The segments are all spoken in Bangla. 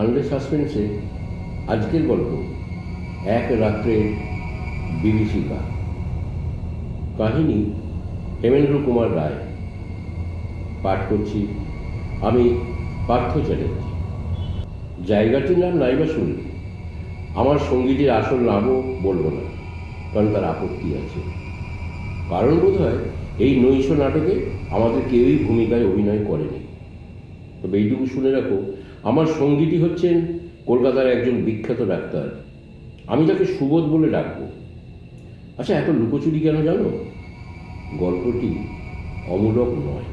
সানডে সাসপেন্সে আজকের গল্প এক রাত্রে বিভীষিকা। কাহিনী হেমেন্দ্র কুমার রায়। পাঠ করছি আমি, পার্থ চ্যাটার্জি। জায়গাটির নাম নাইবা শুনি। আমার সঙ্গীটির আসল নামও বলবো না, কারণ তার আপত্তি আছে। কারণ বোধ হয় এই নৈশ নাটকে আমাদের কেউই ভূমিকায় অভিনয় করেনি। তবে এইটুকু শুনে রাখো, আমার সঙ্গীটি হচ্ছেন কলকাতার একজন বিখ্যাত ডাক্তার। আমি তাকে সুবোধ বলে ডাকবো। আচ্ছা, এত লুকোচুরি কেন জানো? গল্পটি অমূলক নয়,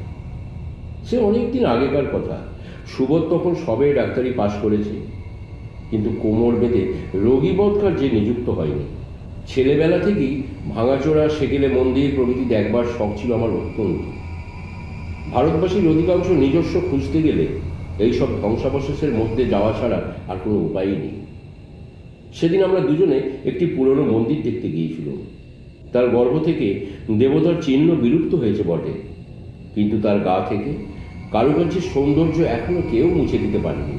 সে অনেকদিন আগেকার কথা। সুবোধ তখন সবে ডাক্তারি পাশ করেছে, কিন্তু কোমর বেঁধে রোগী বৎকার যে নিযুক্ত হয়নি। ছেলেবেলা থেকেই ভাঙাচোরা সেকেলে মন্দির প্রভৃতি দেখবার শখ ছিল আমার অত্যন্ত। ভারতবাসীর অধিকাংশ নিজস্ব খুঁজতে গেলে এইসব ধ্বংসাবশেষের মধ্যে যাওয়া ছাড়া আর কোনো উপায়ই নেই। সেদিন আমরা দুজনে একটি পুরনো মন্দির দেখতে গিয়েছিলাম। তার গর্ভ থেকে দেবতার চিহ্ন বিলুপ্ত হয়েছে বটে, কিন্তু তার গা থেকে কারুকার্যের সৌন্দর্য এখনো কেউ মুছে দিতে পারেনি।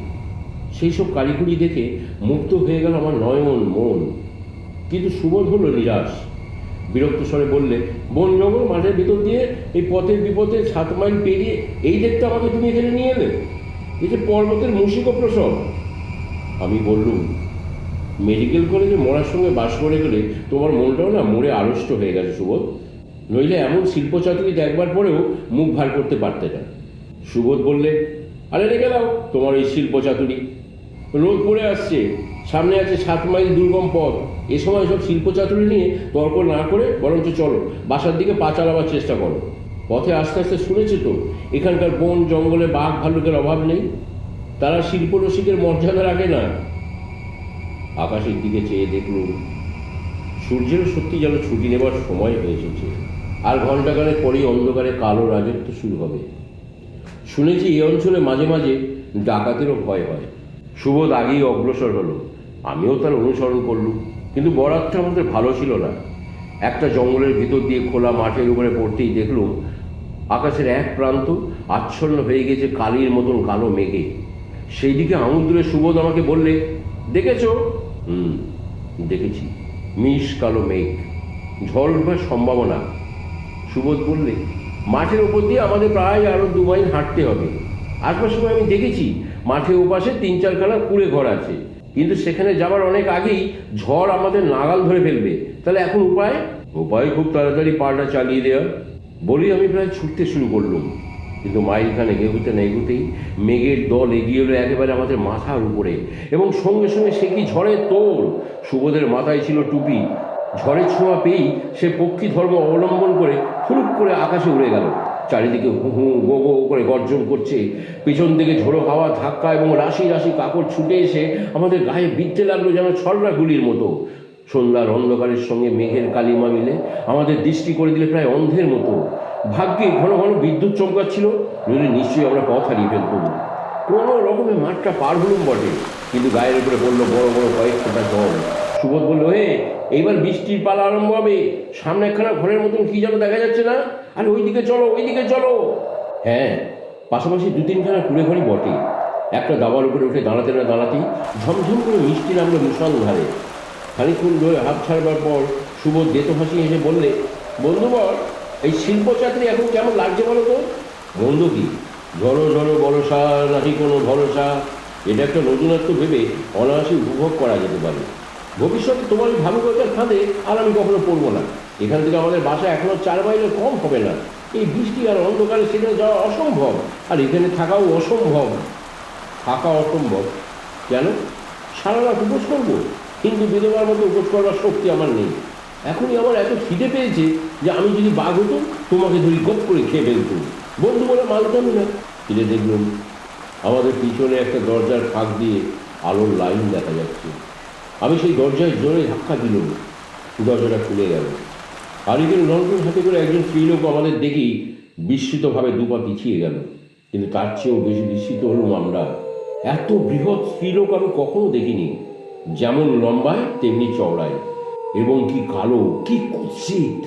সেই সব কারিগরি দেখে মুগ্ধ হয়ে গেল আমার নয়ন মন। কিন্তু সুবোধ হলো নিরাশ। বিরক্ত স্বরে বললে, বন জঙ্গল মাঠের ভিতর দিয়ে এই পথের বিপথে 7 মাইল পেরিয়ে এই দেখতে আমাকে তুমি এখানে নিয়ে এলে? এই যে পর্বতের মুশিক প্রসব। আমি বললুম, মেডিকেল কলেজে মরার সঙ্গে বাস করে গেলে তোমার মনটাও না মরে আড়ষ্ট হয়ে গেছে সুবোধ। নইলে এমন শিল্পচাতুরি দেখবার পরেও মুখ ভার করতে পারতে না। সুবোধ বললে, আরে রেখে দাও তোমার এই শিল্পচাতুরি। রোদ পড়ে আসছে, সামনে আছে 7 মাইল দুর্গম পথ। এ সময় সব শিল্পচাতুরি নিয়ে তর্ক না করে বরঞ্চ চলো বাসার দিকে পা চালাবার চেষ্টা করো। পথে আস্তে আস্তে শুনেছি তো এখানকার বন জঙ্গলে বাঘ ভাল্লুকের অভাব নেই। তারা শিল্পরসিকের মর্যাদা রাখে না। আকাশের দিকে চেয়ে দেখলুম সূর্যেরও সত্যি যেন ছুটি নেবার সময় হয়ে এসেছে। আর ঘণ্টাখানেক পরেই অন্ধকারে কালো রাজত্ব শুরু হবে। শুনেছি এই অঞ্চলে মাঝে মাঝে ডাকাতেরও ভয় হয়। সুবোধ আগেই অগ্রসর হলো, আমিও তার অনুসরণ করলুম। কিন্তু বরাতটা আমাদের ভালো ছিল না। একটা জঙ্গলের ভিতর দিয়ে খোলা মাঠের উপরে পড়তেই দেখলুম আকাশের এক প্রান্ত আচ্ছন্ন হয়ে গেছে কালির মতন কালো মেঘে। সেই দিকে আঙুল তুলে সুবোধ আমাকে বললে, দেখেছ? দেখেছি, মিশ কালো মেঘ, ঝড় উঠবার সম্ভাবনা। সুবোধ বললে, মাঠের ওপর দিয়ে আমাদের প্রায় আরো 2 মাইল হাঁটতে হবে। আসবার সময় আমি দেখেছি মাঠে ওপাশে 3-4 খানা কুঁড়ে ঘর আছে, কিন্তু সেখানে যাবার অনেক আগেই ঝড় আমাদের নাগাল ধরে ফেলবে। তাহলে এখন উপায় খুব তাড়াতাড়ি পাটা চালিয়ে দেওয়া। বলি আমি প্রায় ছুটতে শুরু করলুম, কিন্তু মাইলখানে এগুতেই মেঘের দল এগিয়ে এলো একেবারে আমাদের মাথার উপরে, এবং সঙ্গে সঙ্গে সে কি ঝড়ের তোড়! সুবোধের মাথায় ছিল টুপি। ঝড়ের ছোঁয়া পেয়েই সে পক্ষী ধর্ম অবলম্বন করে ফুরুক করে আকাশে উড়ে গেল। চারিদিকে হু হু গো গো করে গর্জন করছে। পিছন দিকে ঝোড়ো হাওয়া ধাক্কা এবং রাশি রাশি কাপড় ছুটে এসে আমাদের গায়ে বিঁধতে লাগলো যেন ছলরা গুলির মতো। সন্ধ্যার অন্ধকারের সঙ্গে মেঘের কালিমা মিলে আমাদের দৃষ্টি করে দিলে প্রায় অন্ধের মতো। ভাগ্যে ঘন ঘন বিদ্যুৎ চমকাচ্ছিল, নইলে নিশ্চয়ই আমরা পথ হারিয়ে ফেলতুম। কোনো রকমের মাঠটা পার হলুম বটে, কিন্তু গায়ের উপরে পড়লো বড় বড় কয়েক ফোঁটা জল। সুবোধ বলল, এইবার বৃষ্টির পালা আরম্ভ হবে। সামনে একখানা ঘরের মতন কি যেন দেখা যাচ্ছে না? আর ওইদিকে চলো। হ্যাঁ, পাশাপাশি 2-3 খানা কুড়ে ঘরই বটে। একটা দাবার উপরে উঠে দাঁড়াতেই ঝমঝম করে মিষ্টি নামলো মুষলধারে। খানিক্ষণ ধরে হাত ছাড়বার পর সুবোধ দেতো হাসি হেসে বললে, বন্ধুবর, এই শিল্পচাকরি এখন কেমন লাগছে বলো তো? বন্ধু কি ঝড়ো বরসা নাকি কোনো ভরসা? এটা একটা নতুনত্ব ভেবে অনায়াসে উপভোগ করা যেতে পারে। ভবিষ্যতে তোমার ভাবুকতার ফাঁদে আর আমি কখনো পড়বো না। এখান থেকে আমাদের বাসা এখনো 4 মাইলের কম হবে না। এই বৃষ্টি আর অন্ধকারে সেখানে যাওয়া অসম্ভব, আর এখানে থাকাও অসম্ভব। কেন? সারা রাত উপোস করবো? কিন্তু বিধবার মতো উপোস করবার শক্তি আমার নেই। এখনই আমার এত খিদে পেয়েছে যে আমি যদি বাঘ হতো তোমাকে ধরি গপ করে খেয়ে ফেলতুম। বন্ধু বলে মানতাম না। ফিরে দেখলুম আমাদের পিছনে একটা দরজার ফাঁক দিয়ে আলোর লাইন দেখা যাচ্ছে। আমি সেই দরজায় জোরে ধাক্কা দিলুম। দরজাটা খুলে গেল। আরিকের লণ্ঠন হাতে করে একজন স্ত্রীলোক আমাদের দেখেই বিস্মিতভাবে 2 পা পিছিয়ে গেল। কিন্তু তার চেয়েও বেশি বিস্মিত হলুম আমরা। এত বৃহৎ স্ত্রীলোক আমি কখনো দেখিনি। যেমন লম্বায় তেমনি চওড়ায়, এবং কি কালো, কি কুৎসিত!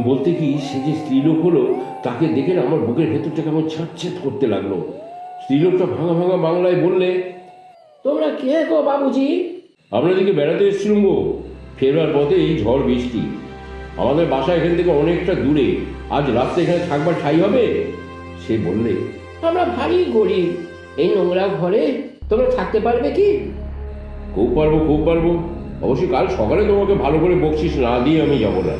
বলতে কি, সে যে স্ত্রীলোক হলো তাকে দেখে আমার বুকের ভেতরটা কেমন ছ্যাঁত করতে লাগলো। স্ত্রীলোকটা ভাঙা ভাঙা বাংলায় বললে, তোমরা কে গো বাবুজি? আপনাদেরকে বেড়াতে এসেছিলাম গো। ফেরবার পথে এই ঝড় বৃষ্টি, আমাদের বাসা এখান থেকে অনেকটা দূরে, আজ রাত্রে এখানে থাকবার ঠাঁই হবে? সে বললে, আমরা ভারী গরিব, এই নোংরা ঘরে তোমরা থাকতে পারবে কি? খুব পারবো, খুব পারবো। অবশ্যই কাল সকালে তোমাকে ভালো করে বকশিস না দিয়ে আমি যাবো না।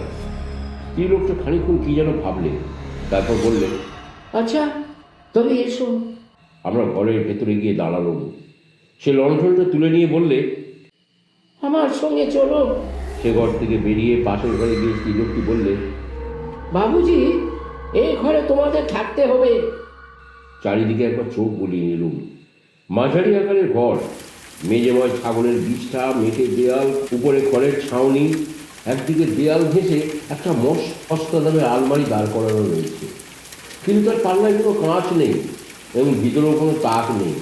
স্ত্রী লোকটা খানিকক্ষণ কি যেন ভাবলে, তারপর বললে, আচ্ছা তবে এসো। আমরা ঘরের ভেতরে গিয়ে দাঁড়ালাম। সে লণ্ঠনটা তুলে নিয়ে বললে, আমার সঙ্গে চলো। সে ঘর থেকে বেরিয়ে পাশের ঘরে গিয়ে স্ত্রী লোকটি বললে, বাবুজি, এই ঘরে তোমাদের থাকতে হবে। চারিদিকে একবার চোখ বুলিয়ে নিলুম। মাঝারি আকারের ঘর, মেঝেময় ছাগলের বিষ্ঠা, মেটে দেয়াল, উপরে খড়ের ছাউনি, একদিকে দেয়াল ঘেঁষে একটা সস্তা দামের আলমারি দাঁড় করানো রয়েছে, কিন্তু তার পাল্লায় কোনো কাঁচ নেই এবং ভিতরেও কোনো তাক নেই।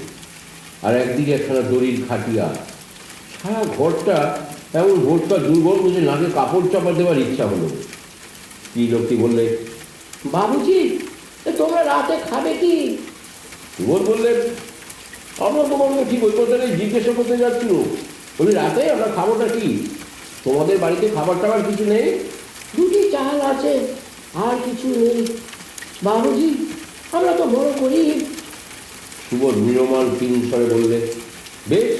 আর একদিকে একখানা দড়ির খাটিয়া। সারা ঘরটা এমন ভোটটা দুর্গন্ধ যে নাকে কাপড় চাপা দেওয়ার ইচ্ছা হলো। স্ত্রী লোকটি বললে, বাবুজি, তোমরা রাতে খাবে কি? সুবোধ বললেন, আমরা তোমাকে ঠিক ওই কথাটাই জিজ্ঞাসা করতে যাচ্ছিল। বলি, রাতে আমরা খাবোটা কি? তোমাদের বাড়িতে খাবার টাবার কিছু নেই? দুটি চাল আছে, আর কিছু নেই বাবুজি, আমরা তো বড় গরিব। সুবোধ নিরমাল স্বরে বললে, বেশ,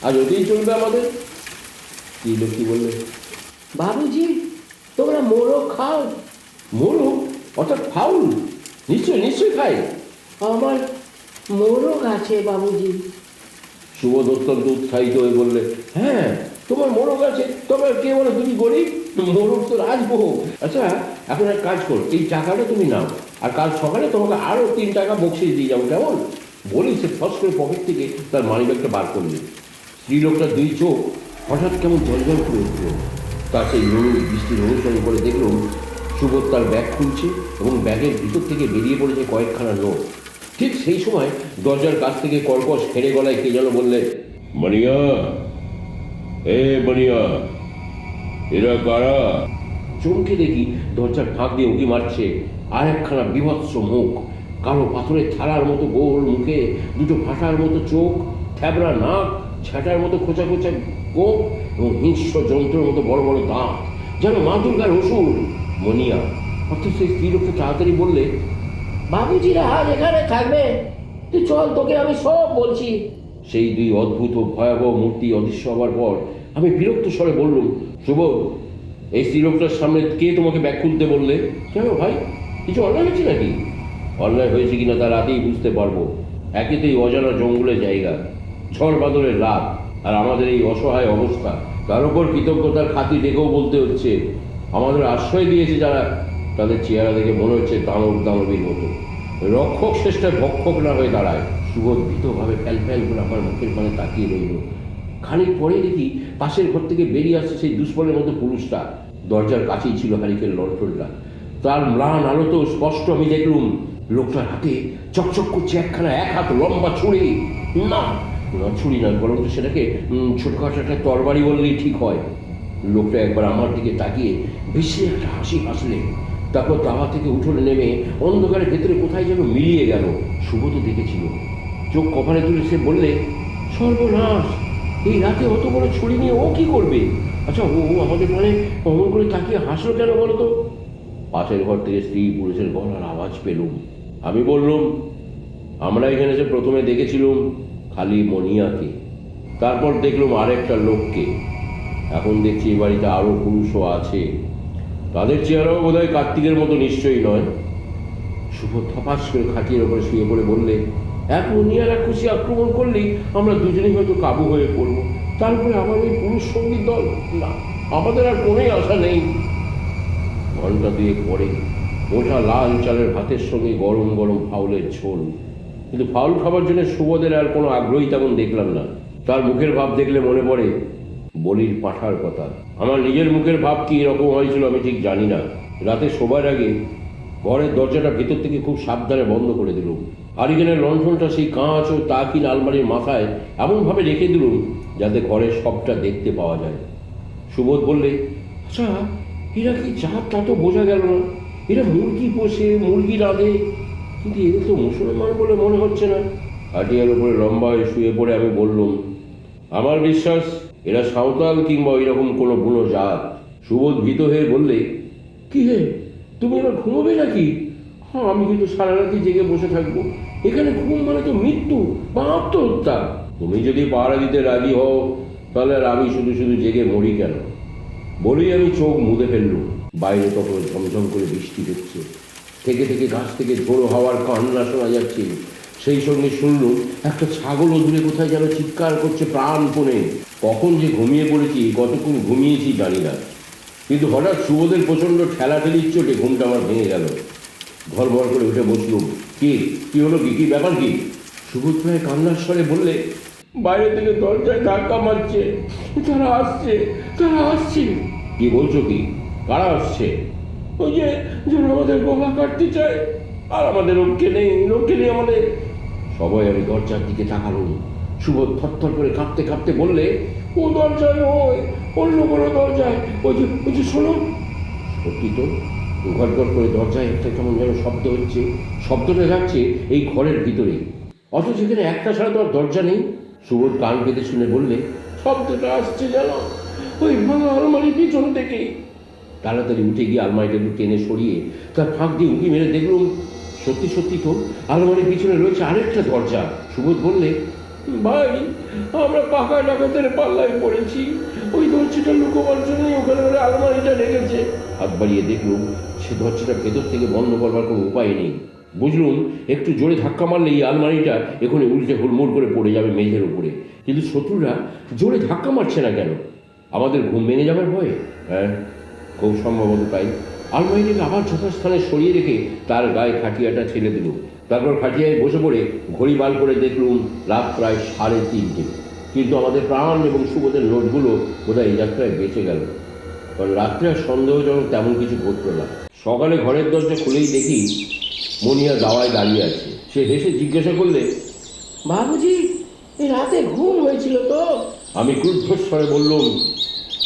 আজ ওতেই চলবে আমাদের। স্ত্রী লোকটি বললে, বাবুজি, তোমরা মোরগ খাও? মোরগ অর্থাৎ ফাউল? নিশ্চয় নিশ্চয় খাই। আমার মোরগ আছে বাবুজি। সুবোধ অত্যন্ত উৎসাহিত হয়ে বললে, হ্যাঁ, তোমার মোরগ আছে, তবে কে বলো তুমি গরিব? মোরগ তো রাজভোগ। আচ্ছা, এখন এক কাজ করো, এই টাকাটা তুমি নাও, আর কাল সকালে তোমাকে আরও 3 টাকা বকশিস দিয়ে যাবো, কেমন? বলি সে ফস করে পকেট থেকে তার মানিব্যাগটা বার করলে। স্ত্রীলোকটার 2 চোখ হঠাৎ কেমন জলজল করে উঠল। তার সেই দৃষ্টির অনুসরণ করে দেখলাম সুবোধ তার ব্যাগ খুলছে এবং ব্যাগের ভিতর থেকে বেরিয়ে পড়েছে কয়েকখানা নোট। ঠিক সেই সময় দরজার কাছ থেকে কর্কশ খেড়ে গলায় কে যেন বললেন, মনিয়া, এ মনিয়া, এরা কারা? চমকে দেখি দরজার ফাঁক দিয়ে উঁকি মারছে আর একখানা বিভৎস মুখ, কালো পাথরের থালার মতো গোল মুখে, 2 ফাটার মতো চোখ, থ্যাবড়া নাক, ছ্যাটার মতো খোঁচা খোঁচা গোপ এবং হিংস্র যন্ত্রের মতো বড় বড় দাঁত, যেন মা দুর্গার অসুর। মনিয়া অর্থাৎ সেই স্ত্রী লোকটা তাড়াতাড়ি বললে, বাবুজিরা আজ এখানে থাকবে, তুই চল, তোকে আমি সব বলছি। সেই 2 অদ্ভুত ও ভয়াবহ মূর্তি অদৃশ্য হবার পর আমি বিরক্ত স্বরে বললুম, সুবোধ, এই স্ত্রীলোকটার সামনে কে তোমাকে ব্যাগ খুলতে বললে? কেন ভাই, কিছু অন্যায় হয়েছে নাকি? অন্যায় হয়েছে কিনা তা রাতেই বুঝতে পারবো। একেতেই অজানা জঙ্গলের জায়গা, ঝড় বাদলের রাত, আর আমাদের এই অসহায় অবস্থা। তার উপর কৃতজ্ঞতার খাতি ডেকেও বলতে হচ্ছে, আমাদের আশ্রয় দিয়েছে যারা, তাদের চেহারা দেখে মনে হচ্ছে দানবীর মতো। রক্ষক চেষ্টায় ভক্ষক না হয়ে দাঁড়ায়। সুবোধ ভীতভাবে ফ্যাল ফ্যাল করে আমার মুখের পানে তাকিয়ে রইল। খানিক পরে দেখি পাশের ঘর থেকে বেরিয়ে আসছে সেই দুষ্পলের মতো পুরুষটা। দরজার কাছেই ছিল হারিকেন লণ্ঠনটা। তার ম্লান আলোতেও স্পষ্ট আমি দেখলুম লোকটার হাতে চকচক করছে একখানা 1 হাত লম্বা ছুরি। না, ছুরি নয়, বরং তো সেটাকে ছোটখাটো একটা তরবারি বললেই ঠিক হয়। লোকটা একবার আমার দিকে তাকিয়ে বিশ্রী একটা হাসি হাসলে, তারপর দাওয়া থেকে উঠোনে নেমে অন্ধকারের ভেতরে কোথায় যেন মিলিয়ে গেল। শুভতো দেখেছিল। চোখ কপালে তুলে সে বললে, সর্বনাশ, এই রাতে অত বড় ছুরি নিয়ে ও কি করবে? আচ্ছা, ও আমাদের মানে অমন করে তাকিয়ে হাসলো কেন বলো তো? পাশের ঘর থেকে স্ত্রী পুরুষের গলার আওয়াজ পেলুম। আমি বললুম, আমরা এখানে যে প্রথমে দেখেছিলুম খালি মনিয়াকে, তারপর দেখলুম আরেকটা লোককে, এখন দেখছি এই বাড়িতে আরও পুরুষও আছে। তাদের চেহারাও বোধ হয় কার্তিকের মতো নিশ্চয়ই নয়। শুভ থপাস করে খাটিয়ার ওপরে শুয়ে পড়ে বললে, এক মনিয়ারা খুশি আক্রমণ করলেই আমরা দুজনেই হয়তো কাবু হয়ে পড়বো। তারপরে আবার ওই পুরুষ সঙ্গীত দল, না, আমাদের আর কোনোই আশা নেই। ঘন্টা 2 পরে মোটা লাল চালের ভাতের সঙ্গে গরম গরম ফাউলের ঝোল। কিন্তু ফাউল খাবার জন্য সুবোধের আর কোনো আগ্রহী তেমন দেখলাম না। তার মুখের ভাব দেখলে মনে পড়ে বলির পাঁঠার কথা। আমার নিজের মুখের ভাব কি এরকম হয়েছিল আমি ঠিক জানি না। রাতে শোবার আগে ঘরের দরজাটা ভেতর থেকে খুব সাবধানে বন্ধ করে দিলুম। হারিকেনের লণ্ঠনটা সেই কাঁচ ও তাকিন আলমারির মাথায় এমনভাবে রেখে দিলুম যাতে ঘরের সবটা দেখতে পাওয়া যায়। সুবোধ বললে, আচ্ছা, এরা কি জাত তা তো বোঝা গেল না। এরা মুরগি পোষে, মুরগি রাঁধে, কিন্তু এদের তো মুসলমান বলে মনে হচ্ছে না। খাটিয়ার উপরে লম্বা হয়ে শুয়ে পড়ে আমি বললুম, আমার বিশ্বাস এরা সাঁওতাল কিংবা এরকম কোনো বুনো জাত। সুবোধ ভীত হয়ে বললে, কি হে, তুমি এবার ঘুমোবে নাকি? হ্যাঁ, আমি কিন্তু সারা রাতি জেগে বসে থাকবো। এখানে ঘুম মানে তো মৃত্যু বা আত্মহত্যা। তুমি যদি পাহারা দিতে রাজি হও, তাহলে আর আমি শুধু শুধু জেগে মরি কেন? বলেই আমি চোখ মুদে ফেললুম। বাইরে তখন ঝমঝম করে বৃষ্টি হচ্ছে। থেকে থেকে গাছ থেকে ঝোড়ো হাওয়ার কান্না শোনা যাচ্ছে। সেই সঙ্গে শুনলুম একটা ছাগলও দূরে কোথায় যেন চিৎকার করছে প্রাণপণে। কখন যে ঘুমিয়ে পড়েছি, কতক্ষণ ঘুমিয়েছি জানি না, কিন্তু হঠাৎ সুবোধের প্রচণ্ড ঠেলাঠেলির চোটে ঘুমটা আমার ভেঙে গেল। ঘর করে উঠে বসলুম। কি হলো, কি ব্যাপার কি? সুবোধ প্রায় কান্নার স্বরে বললে, বাইরে থেকে দরজায় ধাক্কা মারছে, তারা আসছে। কি বলছো কি? কারা আসছে? ওই যে যারা আমাদের গলা কাটতে চায়, আর আমাদের রক্ষে নেই আমাদের। সবাই আমি দরজার দিকে তাকালুম। সুবোধ থরথর করে কাঁপতে কাঁপতে বললে, ও দরজায় নয়, অন্য কোনো দরজায়। ওই যে শোনো। সত্যি তো, ঘর করে দরজায় একটা কেমন যেন শব্দ হচ্ছে। শব্দটা যাচ্ছে এই ঘরের ভিতরে, অথচ এখানে একটা ছাড়া তো আর দরজা নেই। সুবোধ কান পেতে শুনে বললে, শব্দটা আসছে যেন ওই ভাঙা আলমারির পিছন থেকে। তাড়াতাড়ি উঠে গিয়ে আলমারিটা একটু টেনে সরিয়ে তার ফাঁক দিয়ে উঁকি মেরে দেখলুম, সত্যি তো আলমারির পিছনে রয়েছে আরেকটা দরজা। সুবোধ বললে, ভাই, আমরা পাকা ডাকাতের পাল্লায় পড়েছি। ওই দরজাটা লুকোবার জন্যই ওখানে আলমারিটা রেখেছে। হাত বাড়িয়ে দেখলুম সে দরজাটা ভেতর থেকে বন্ধ করবার কোনো উপায় নেই। বুঝলুম একটু জোরে ধাক্কা মারলে এই আলমারিটা এখানে উল্টে হুড়মুড় করে পড়ে যাবে মেঝের উপরে। কিন্তু শত্রুরা জোরে ধাক্কা মারছে না কেন? আমাদের ঘুম ভেঙে যাবার ভয়ে? হ্যাঁ, খুব সম্ভবত তাই। আলমারিটাকে আবার যথাস্থানে সরিয়ে রেখে তার গায়ে খাটিয়াটা ছেড়ে দিল। তারপর খাটিয়ায় বসে পড়ে ঘড়ি বাল করে দেখলুম রাত প্রায় 3:30। কিন্তু আমাদের প্রাণ এবং সুবোধের নোটগুলো বোধহয় এই যাত্রায় বেঁচে গেল, কারণ রাত্রে আর সন্দেহজনক তেমন কিছু ঘটল না। সকালে ঘরের দরজা খুলেই দেখি মনিয়া দাওয়ায় দাঁড়িয়ে আছে। সে হেসে জিজ্ঞাসা করলে, বাবুজি, এই রাতে ঘুম হয়েছিল তো? আমি ক্রুদ্ধস্বরে বললুম,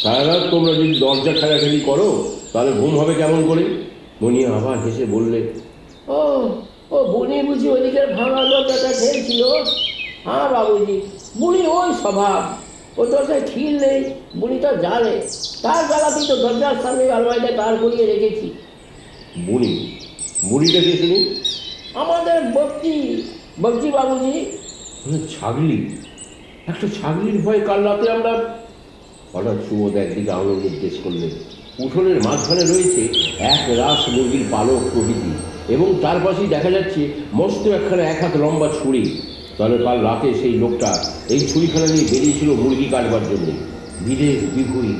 সারা রাত তোমরা যদি দরজা ঠেলাঠেলি করো, তাহলে ঘুম হবে কেমন করে? মনিয়া আবার হেসে বললে, ও ও বুড়ি বুঝি ওইদিকের ভাঙা দরজাটা ঠেলছিল? হ্যাঁ বাবুজি, বুড়ি ওই স্বভাব। ও দরজায় খিল নেই, বুড়ি তো জানে। তার জ্বালাতেই তো দরজার সামনে আলমারিটা দাঁড় করিয়ে রেখেছি। বুড়িটা কে শুনি? আমাদের বকজি বাবুজি। ছাগলি, একটা ছাগলির ভয়ে কাল রাতে আমরা। হঠাৎ সুবোধ একদিকে আঙুল নির্দেশ করলেন। উঠোনের মাঝখানে রয়েছে এক রাস মুরগির পালক প্রভৃতি, এবং তার পাশেই দেখা যাচ্ছে মস্ত একখানা 1 হাত লম্বা ছুরি। তাহলে কাল রাতে সেই লোকটা এই ছুরিখানা নিয়ে বেরিয়েছিল মুরগি কাটবার জন্যে। বিদেশ বিভুই,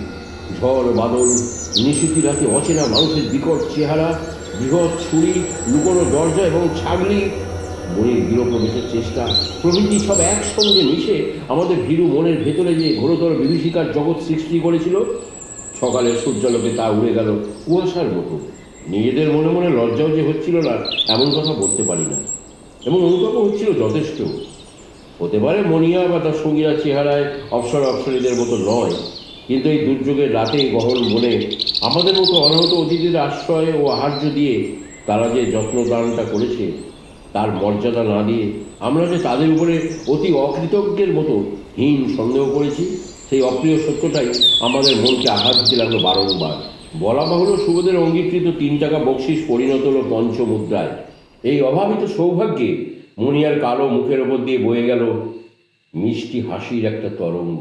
ঝড় বাদল, নিশুতি রাতে অচেনা মানুষের বিকট চেহারা, বৃহৎ ছুরি, লুকোনো দরজা এবং ছাগলি, বনের গৃহপ্রবেশের চেষ্টা প্রভৃতি সব একসঙ্গে মিশে আমাদের ভীরু মনের ভেতরে যে ঘোরতর বিভীষিকার জগৎ সৃষ্টি করেছিল। সকালের সূর্যালোকে তা উড়ে গেল কুয়াশার মতো। নিজেদের মনে মনে লজ্জাও যে হচ্ছিল না এমন কথা বলতে পারি না, এবং অনুতাপ হচ্ছিল যথেষ্ট। হতে পারে মনিয়া বা তার সঙ্গীরা চেহারায় অপ্সরীদের মতো নয়, কিন্তু এই দুর্যোগের রাতে গহন বনে আমাদের মতো অনাহত অতিথিদের আশ্রয় ও আহার্য দিয়ে তারা যে যত্নদানটা করেছে, তার মর্যাদা না দিয়ে আমরা যে তাদের উপরে অতি অকৃতজ্ঞের মতো হীন সন্দেহ করেছি, সেই অপ্রিয় সত্যটাই আমাদের মনকে আঘাত দিতে লাগলো বারংবার। বলা বাহুল্য, সুবোধের অঙ্গীকৃত 3 টাকা বকশিস পরিণত হলো পঞ্চমুদ্রায়। এই অভাবিত সৌভাগ্যে মনিয়ার কালো মুখের ওপর দিয়ে বয়ে গেল মিষ্টি হাসির একটা তরঙ্গ।